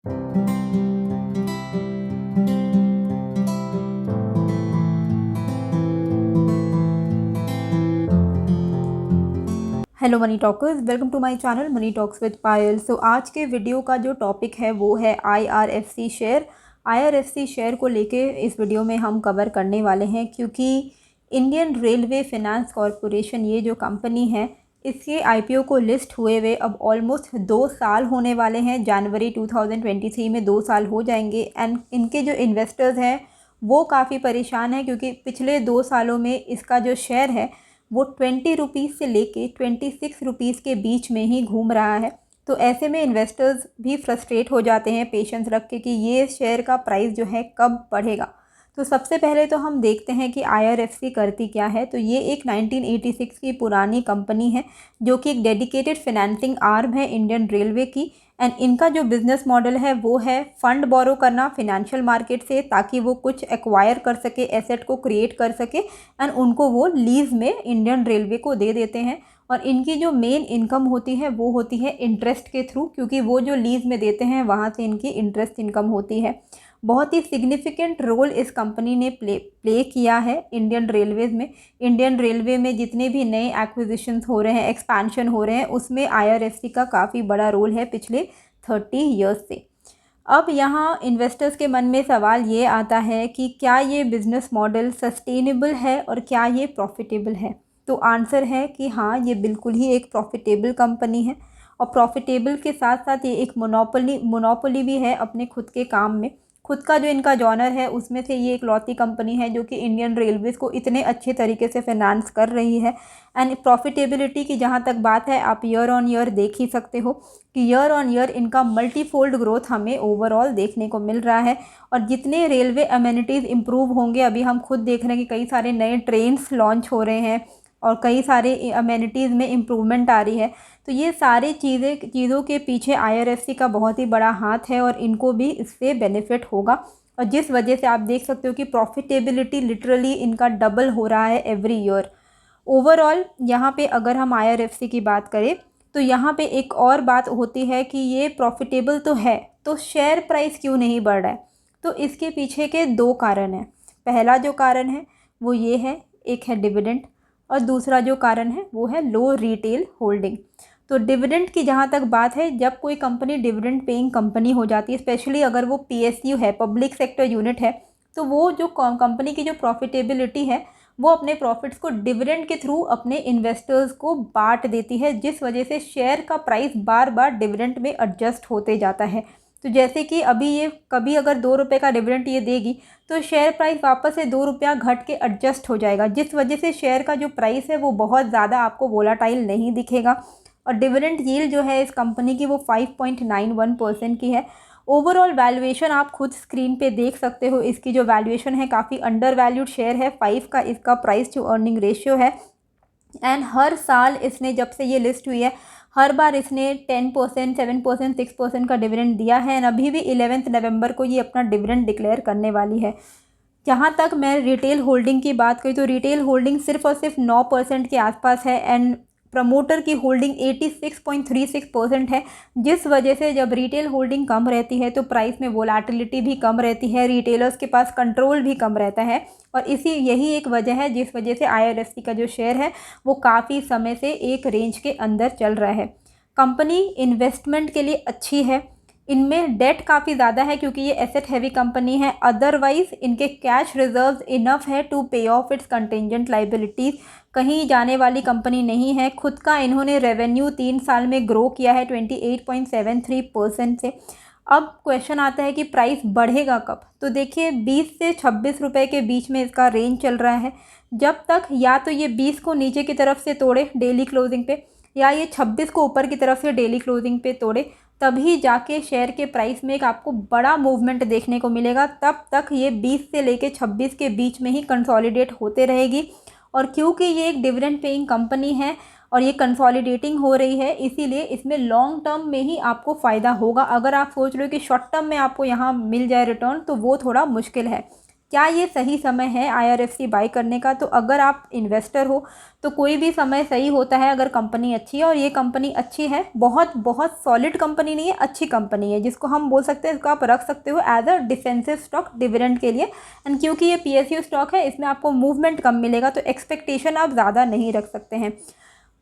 Hello money talkers, welcome to my channel money talks with Payal. So आज के video का जो टॉपिक है वो है IRFC शेयर। IRFC शेयर को लेके इस वीडियो में हम कवर करने वाले हैं, क्योंकि इंडियन रेलवे फाइनेंस कॉरपोरेशन ये जो कंपनी है, इसके IPO को लिस्ट हुए हुए अब ऑलमोस्ट 2 साल होने वाले हैं। जनवरी 2023 में 2 साल हो जाएंगे। एंड इनके जो इन्वेस्टर्स हैं वो काफ़ी परेशान हैं, क्योंकि पिछले 2 सालों में इसका जो शेयर है वो 20 रुपीज़ से लेके 26 रुपीज़ के बीच में ही घूम रहा है। तो ऐसे में इन्वेस्टर्स भी फ्रस्ट्रेट हो जाते हैं पेशेंस रख के कि ये शेयर का प्राइस जो है कब बढ़ेगा। तो सबसे पहले तो हम देखते हैं कि IRFC करती क्या है। तो ये एक 1986 की पुरानी कंपनी है, जो कि एक डेडिकेटेड फाइनेंसिंग आर्म है इंडियन रेलवे की। एंड इनका जो बिज़नेस मॉडल है वो है फ़ंड बोरो करना फिनेंशियल मार्केट से, ताकि वो कुछ एक्वायर कर सके, एसेट को क्रिएट कर सके एंड उनको वो लीज़ में इंडियन रेलवे को दे देते हैं। और इनकी जो मेन इनकम होती है वो होती है इंटरेस्ट के थ्रू, क्योंकि वो जो लीज़ में देते हैं वहाँ से इनकी इंटरेस्ट इनकम होती है। बहुत ही सिग्निफिकेंट रोल इस कंपनी ने प्ले किया है इंडियन रेलवेज़ में। इंडियन रेलवे में जितने भी नए एक्विजिशंस हो रहे हैं, एक्सपेंशन हो रहे हैं, उसमें IRFC का काफ़ी बड़ा रोल है पिछले 30 ईयर्स से। अब यहाँ इन्वेस्टर्स के मन में सवाल ये आता है कि क्या ये बिज़नेस मॉडल सस्टेनेबल है और क्या ये प्रॉफिटेबल है। तो आंसर है कि हाँ, ये बिल्कुल ही एक प्रॉफिटेबल कंपनी है। और प्रॉफिटेबल के साथ साथ ये एक मोनोपोली भी है अपने खुद के काम में। खुद का जो इनका जॉनर है उसमें से ये इकलौती कंपनी है जो कि इंडियन रेलवेज़ को इतने अच्छे तरीके से फाइनेंस कर रही है। एंड प्रॉफिटेबिलिटी की जहाँ तक बात है, आप ईयर ऑन ईयर देख ही सकते हो कि ईयर ऑन ईयर इनका मल्टीफोल्ड ग्रोथ हमें ओवरऑल देखने को मिल रहा है। और जितने रेलवे अमेनिटीज़ इम्प्रूव होंगे, अभी हम खुद देख रहे हैं कि कई सारे नए ट्रेन्स लॉन्च हो रहे हैं और कई सारे अमेनिटीज़ में इम्प्रूवमेंट आ रही है। तो ये सारी चीज़ों के पीछे IRFC का बहुत ही बड़ा हाथ है और इनको भी इससे बेनिफिट होगा। और जिस वजह से आप देख सकते हो कि प्रॉफिटेबिलिटी लिटरली इनका डबल हो रहा है एवरी ईयर। ओवरऑल यहाँ पे अगर हम IRFC की बात करें तो यहाँ पे एक और बात होती है कि ये प्रॉफिटेबल तो है, तो शेयर प्राइस क्यों नहीं बढ़ रहा है। तो इसके पीछे के 2 कारण हैं। पहला जो कारण है वो ये है, एक है डिविडेंड, और दूसरा जो कारण है वो है लो रिटेल होल्डिंग। तो डिविडेंड की जहाँ तक बात है, जब कोई कंपनी डिविडेंड पेइंग कंपनी हो जाती है, स्पेशली अगर वो PSU है, पब्लिक सेक्टर यूनिट है, तो वो जो कंपनी की जो प्रॉफिटेबिलिटी है वो अपने प्रॉफिट्स को डिविडेंड के थ्रू अपने इन्वेस्टर्स को बांट देती है, जिस वजह से शेयर का प्राइस बार बार डिविडेंड में एडजस्ट होते जाता है। तो जैसे कि अभी ये कभी अगर 2 रुपये का डिविडेंड ये देगी तो शेयर प्राइस वापस से 2 रुपया घट के एडजस्ट हो जाएगा, जिस वजह से शेयर का जो प्राइस है वो बहुत ज़्यादा आपको वोलाटाइल नहीं दिखेगा। और डिविडेंड यील्ड जो है इस कंपनी की वो 5.91% की है। ओवरऑल वैल्यूएशन आप खुद स्क्रीन पे देख सकते हो, इसकी जो वैल्यूएशन है काफ़ी अंडर वैल्यूड शेयर है। 5 का इसका प्राइस टू अर्निंग रेशियो है। एंड हर साल इसने, जब से ये लिस्ट हुई है, हर बार इसने 10%, 7%, 6% का डिविडेंड दिया है। एंड अभी भी 11 नवंबर को ये अपना डिविडेंड डिक्लेयर करने वाली है। जहाँ तक मैं रिटेल होल्डिंग की बात करी तो रिटेल होल्डिंग सिर्फ और सिर्फ 9% के आसपास है। एंड प्रमोटर की होल्डिंग 86.36% है, जिस वजह से जब रिटेल होल्डिंग कम रहती है तो प्राइस में वोलेटिलिटी भी कम रहती है, रिटेलर्स के पास कंट्रोल भी कम रहता है। और यही एक वजह है जिस वजह से IRFC का जो शेयर है वो काफ़ी समय से एक रेंज के अंदर चल रहा है। कंपनी इन्वेस्टमेंट के लिए अच्छी है। इनमें डेट काफ़ी ज़्यादा है क्योंकि ये एसेट हैवी कंपनी है। अदरवाइज़ इनके कैश रिजर्व्स इनफ है टू पे ऑफ इट्स कंटिंजेंट लाइबिलिटीज़। कहीं जाने वाली कंपनी नहीं है। खुद का इन्होंने रेवेन्यू 3 साल में ग्रो किया है 28.73% से। अब क्वेश्चन आता है कि प्राइस बढ़ेगा कब। तो देखिए 20 से 26 रुपये के बीच में इसका रेंज चल रहा है। जब तक या तो ये 20 को नीचे की तरफ से तोड़े डेली क्लोजिंग पे, या ये 26 को ऊपर की तरफ से डेली क्लोजिंग पे तोड़े, तभी जाके शेयर के प्राइस में एक आपको बड़ा मूवमेंट देखने को मिलेगा। तब तक ये 20 से लेके 26 के बीच में ही कंसोलिडेट होते रहेगी। और क्योंकि ये एक डिविडेंड पेइंग कंपनी है और ये कंसोलिडेटिंग हो रही है, इसीलिए इसमें लॉन्ग टर्म में ही आपको फ़ायदा होगा। अगर आप सोच रहे हो कि शॉर्ट टर्म में आपको यहाँ मिल जाए रिटर्न, तो वो थोड़ा मुश्किल है। क्या ये सही समय है IRFC बाई करने का? तो अगर आप इन्वेस्टर हो तो कोई भी समय सही होता है अगर कंपनी अच्छी है, और ये कंपनी अच्छी है, बहुत बहुत सॉलिड कंपनी नहीं है, अच्छी कंपनी है, जिसको हम बोल सकते हैं, इसको आप रख सकते हो as a defensive stock dividend के लिए। एंड क्योंकि ये PSU स्टॉक है, इसमें आपको मूवमेंट कम मिलेगा, तो एक्सपेक्टेशन आप ज़्यादा नहीं रख सकते हैं।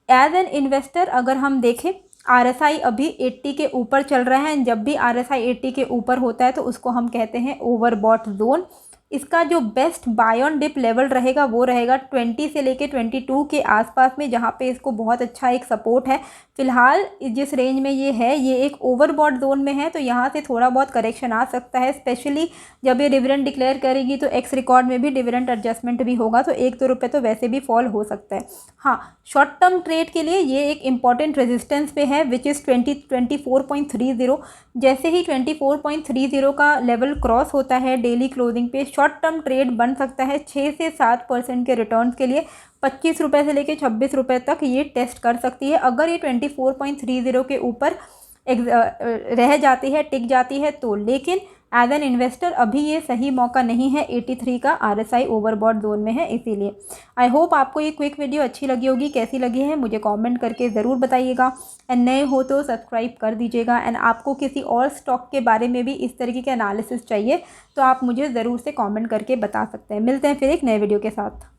एज एन इन्वेस्टर अगर हम देखें, RSI अभी 80 के ऊपर चल रहा है। जब भी RSI 80 के ऊपर होता है तो उसको हम कहते हैं ओवरबॉट जोन। इसका जो best buy on dip level रहेगा वो रहेगा 20 से लेके 22 के आसपास में, जहाँ पे इसको बहुत अच्छा एक सपोर्ट है। फिलहाल जिस रेंज में ये है, ये एक ओवरबॉट जोन में है, तो यहाँ से थोड़ा बहुत करेक्शन आ सकता है, स्पेशली जब ये डिविडेंड डिक्लेयर करेगी तो एक्स रिकॉर्ड में भी डिविडेंड एडजस्टमेंट भी होगा, तो 1-2 रुपये तो वैसे भी फॉल हो सकता है। हाँ, शॉर्ट टर्म ट्रेड के लिए ये एक इंपॉर्टेंट रेजिस्टेंस पे है, विच इज़ 24.30। जैसे ही 24.30 का लेवल क्रॉस होता है डेली क्लोजिंग पे, शॉर्ट टर्म ट्रेड बन सकता है 6 से 7% के रिटर्न्स के लिए। 25 रुपये से लेकर 26 रुपये तक ये टेस्ट कर सकती है, अगर ये 24.30 के ऊपर रह जाती है, टिक जाती है तो। लेकिन एज एन इन्वेस्टर अभी ये सही मौका नहीं है, 83 का RSI ओवरबॉट जोन में है, इसीलिए। आई होप आपको ये क्विक वीडियो अच्छी लगी होगी। कैसी लगी है मुझे कमेंट करके ज़रूर बताइएगा, एंड नए हो तो सब्सक्राइब कर दीजिएगा। एंड आपको किसी और स्टॉक के बारे में भी इस तरीके के एनालिसिस चाहिए तो आप मुझे ज़रूर से कमेंट करके बता सकते हैं। मिलते हैं फिर एक नए वीडियो के साथ।